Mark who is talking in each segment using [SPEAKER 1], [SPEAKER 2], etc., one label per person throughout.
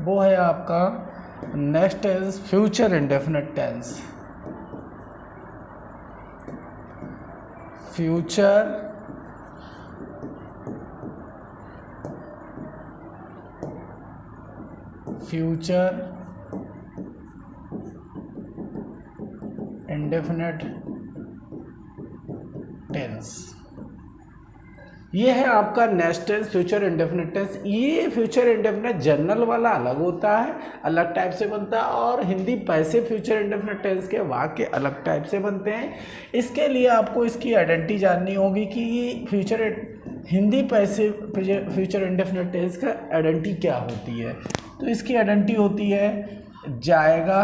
[SPEAKER 1] वो है आपका next tense future indefinite tense. Future indefinite tense, ये है आपका next tense future indefinite tense. ये फ्यूचर इंडेफिनिट जनरल वाला अलग होता है, अलग टाइप से बनता है, और Hindi passive future indefinite tense के वाक्य अलग टाइप से बनते हैं। इसके लिए आपको इसकी आइडेंटिटी जाननी होगी कि Hindi passive future indefinite tense का आइडेंटिटी क्या होती है। तो इसकी आइडेंटिटी होती है जाएगा,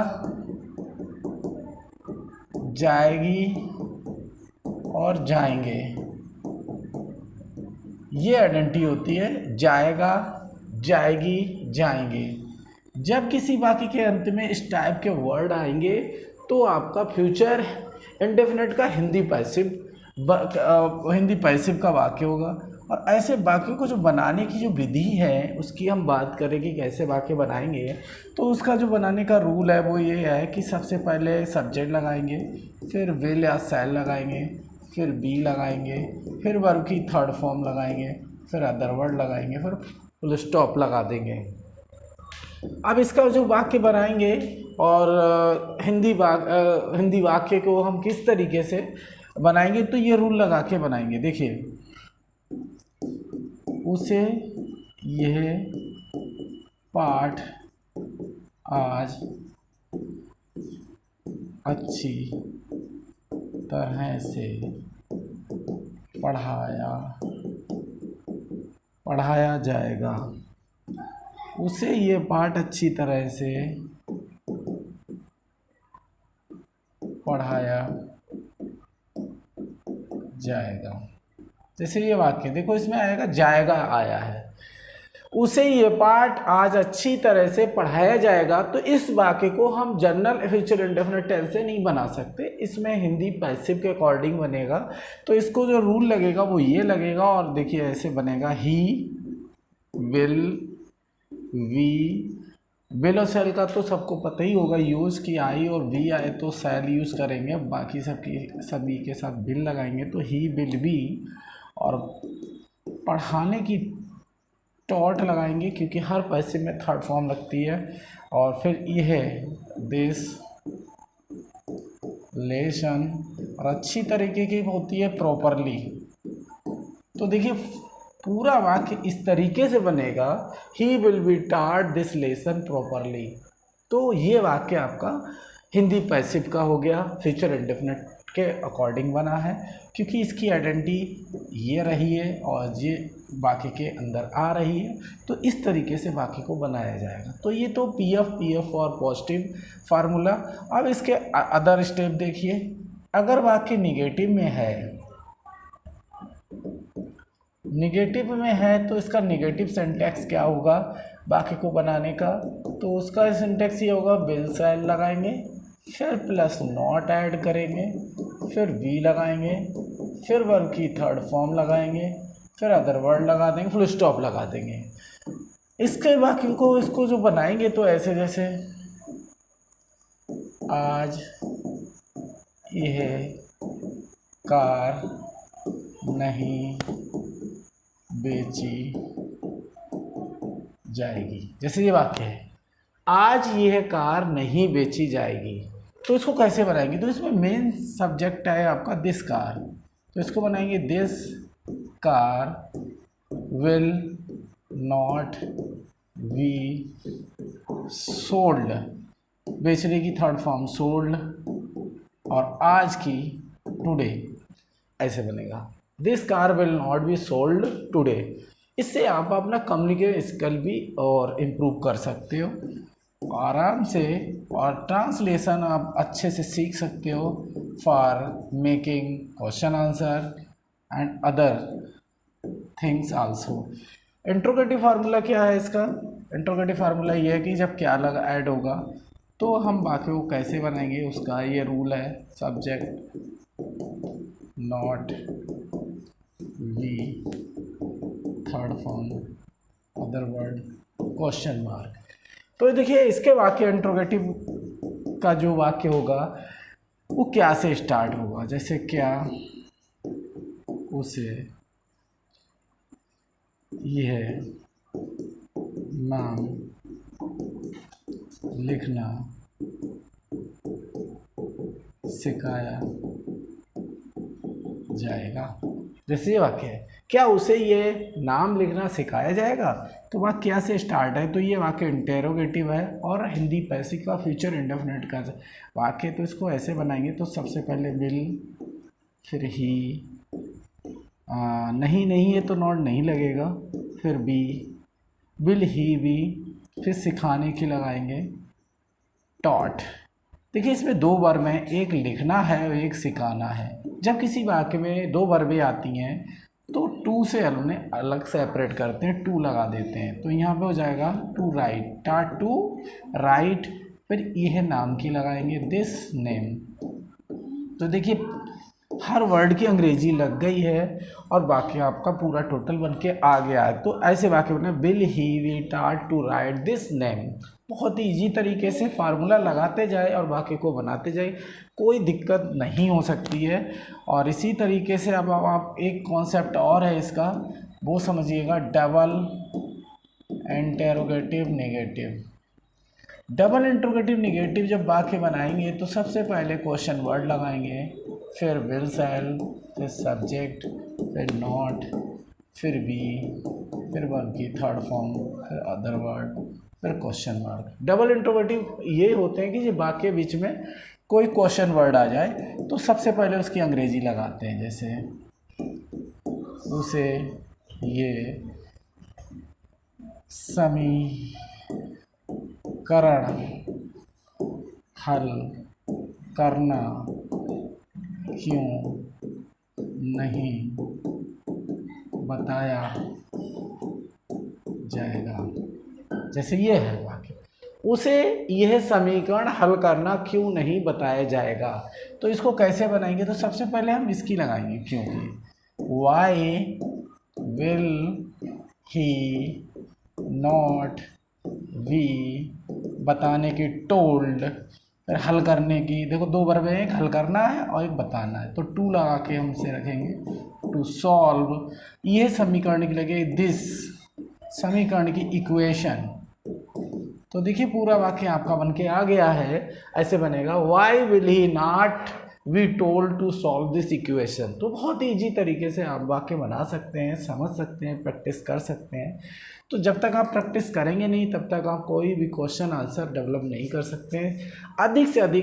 [SPEAKER 1] जाएगी और जाएंगे। ये आइडेंटिटी होती है जाएगा, जाएगी, जाएंगे। जब किसी वाक्य के अंत में इस टाइप के वर्ड आएंगे तो आपका फ्यूचर इंडेफिनिट का हिंदी पैसिव का वाक्य होगा। और ऐसे वाक्यों को जो बनाने की जो विधि है उसकी हम बात करें कि कैसे वाक्य बनाएंगे। तो उसका जो बनाने का रूल है वो ये है कि सबसे पहले सब्जेक्ट लगाएंगे, फिर विल या शैल लगाएंगे, फिर बी लगाएंगे, फिर वर्ब की थर्ड फॉर्म लगाएंगे, फिर अदर वर्ड लगाएंगे, फिर फुल स्टॉप लगा देंगे। अब इसका जो वाक्य बनाएंगे और हिंदी वाक्य को हम किस तरीके से बनाएंगे, तो ये रूल लगा के बनाएंगे। देखिए, उसे यह पाठ आज अच्छी तरह से पढ़ाया जाएगा। उसे ये पाठ अच्छी तरह से पढ़ाया जाएगा। जैसे ये वाक्य देखो, इसमें आएगा जाएगा आया है, उसे ये पाठ आज अच्छी तरह से पढ़ाया जाएगा। तो इस वाक्य को हम जनरल फ्यूचर इंडेफिनिट टेंस से नहीं बना सकते, इसमें हिंदी पैसिव के अकॉर्डिंग बनेगा। तो इसको जो रूल लगेगा वो ये लगेगा, और देखिए ऐसे बनेगा, ही विल, वी, विल और सेल का तो सबको पता ही होगा यूज़ कि आई और वी आए तो सेल यूज़ करेंगे, बाकी सभी के साथ विल लगाएंगे तो ही विल बी। और पढ़ाने की टॉट लगाएंगे क्योंकि हर पैसिव में थर्ड फॉर्म लगती है। और फिर यह दिस लेसन, और अच्छी तरीके की होती है प्रॉपरली। तो देखिए पूरा वाक्य इस तरीके से बनेगा, he will be taught this lesson properly. तो ये वाक्य आपका हिंदी पैसिव का हो गया, फ्यूचर इंडेफिनिट के अकॉर्डिंग बना है, क्योंकि इसकी आइडेंटिटी ये रही है और ये वाक्य के अंदर आ रही है। तो इस तरीके से वाक्य को बनाया जाएगा। तो ये तो पीएफ और पॉजिटिव फार्मूला। अब इसके अदर स्टेप देखिए, अगर वाक्य निगेटिव में है तो इसका निगेटिव सिंटैक्स क्या होगा वाक्य को बनाने का, तो उसका सिंटैक्स ये होगा, विल शैल लगाएंगे, फिर प्लस नॉट ऐड करेंगे, फिर वी लगाएंगे, फिर वर्ब की थर्ड फॉर्म लगाएंगे, फिर अदर वर्ड लगा देंगे, फुल स्टॉप लगा देंगे। इसके वाक्य को इसको जो बनाएंगे तो ऐसे, जैसे आज यह कार नहीं बेची जाएगी। जैसे ये वाक्य है, आज यह कार नहीं बेची जाएगी, तो इसको कैसे बनाएंगे, तो इसमें मेन सब्जेक्ट है आपका दिस कार, तो इसको बनाएंगे this car will not be sold, बेचने की थर्ड फॉर्म सोल्ड, और आज की टुडे, ऐसे बनेगा, this car will not be sold today. इससे आप अपना कम्युनिकेशन स्किल भी और इम्प्रूव कर सकते हो आराम से, और ट्रांसलेशन आप अच्छे से सीख सकते हो for making question answer and other things also. Interrogative formula क्या है इसका, इंट्रोगेटिव फार्मूला ये है कि जब क्या लगा ऐड होगा तो हम वाक्य को कैसे बनाएंगे, उसका ये रूल है, subject not V third form other word question mark. तो देखिए इसके वाक्य इंट्रोगेटिव का जो वाक्य होगा वो क्या से स्टार्ट होगा, जैसे क्या उसे यह नाम लिखना सिखाया जाएगा। जैसे ये वाक्य है, क्या उसे ये नाम लिखना सिखाया जाएगा, तो वहाँ क्या से स्टार्ट है, तो ये वाक्य इंटेरोगेटिव है और हिंदी पैसिव का फ्यूचर इंडेफिनिट का वाक्य। तो इसको ऐसे बनाएंगे, तो सबसे पहले विल, फिर ही, नहीं नहीं है तो नॉट नहीं लगेगा, फिर बी, विल ही बी, फिर सिखाने की लगाएंगे टॉट। देखिए इसमें दो वर्ब हैं, एक लिखना है और एक सिखाना है। जब किसी वाक्य में दो वर्बें आती हैं तो टू से उन्हें अलग सेपरेट करते हैं, टू लगा देते हैं। तो यहाँ पे हो जाएगा टू राइट, टाट टू राइट, फिर यह नाम की लगाएंगे दिस नेम। तो देखिए हर वर्ड की अंग्रेजी लग गई है और वाक्य आपका पूरा टोटल बन के आ गया है। तो ऐसे वाक्य बने, विल ही वी टाट टू राइट दिस नेम। बहुत ही ईजी तरीके से फार्मूला लगाते जाए और वाक्य को बनाते जाए, कोई दिक्कत नहीं हो सकती है। और इसी तरीके से अब आप एक कॉन्सेप्ट और है इसका, वो समझिएगा, double interrogative negative. Double interrogative negative जब वाक्य बनाएंगे तो सबसे पहले क्वेश्चन वर्ड लगाएंगे, फिर विल शैल, फिर सब्जेक्ट, फिर नॉट, फिर बी, फिर वर्ब की थर्ड फॉर्म, फिर अदर वर्ड, फिर क्वेश्चन मार्क। डबल इंट्रोगेटिव ये होते हैं कि जब वाक्य बीच में कोई क्वेश्चन वर्ड आ जाए तो सबसे पहले उसकी अंग्रेजी लगाते हैं, जैसे उसे ये समीकरण हल करना क्यों नहीं बताया जाएगा। जैसे ये है वाक्य, उसे यह समीकरण हल करना क्यों नहीं बताया जाएगा। तो इसको कैसे बनाएंगे, तो सबसे पहले हम इसकी लगाएंगे क्योंकि, why will he not V, बताने की टोल्ड, फिर हल करने की, देखो दो वर्ब हैं, एक हल करना है और एक बताना है, तो टू लगा के हमसे रखेंगे, टू सॉल्व यह समीकरण की लगे दिस, समीकरण की इक्वेशन। तो देखिए पूरा वाक्य आपका बन के आ गया है, ऐसे बनेगा, why will he not V told to solve this equation. तो बहुत ईजी तरीके से आप वाक्य बना सकते हैं, समझ सकते हैं, प्रैक्टिस कर सकते हैं। तो जब तक आप प्रैक्टिस करेंगे नहीं तब तक आप कोई भी क्वेश्चन आंसर डेवलप नहीं कर सकते हैं। अधिक से अधिक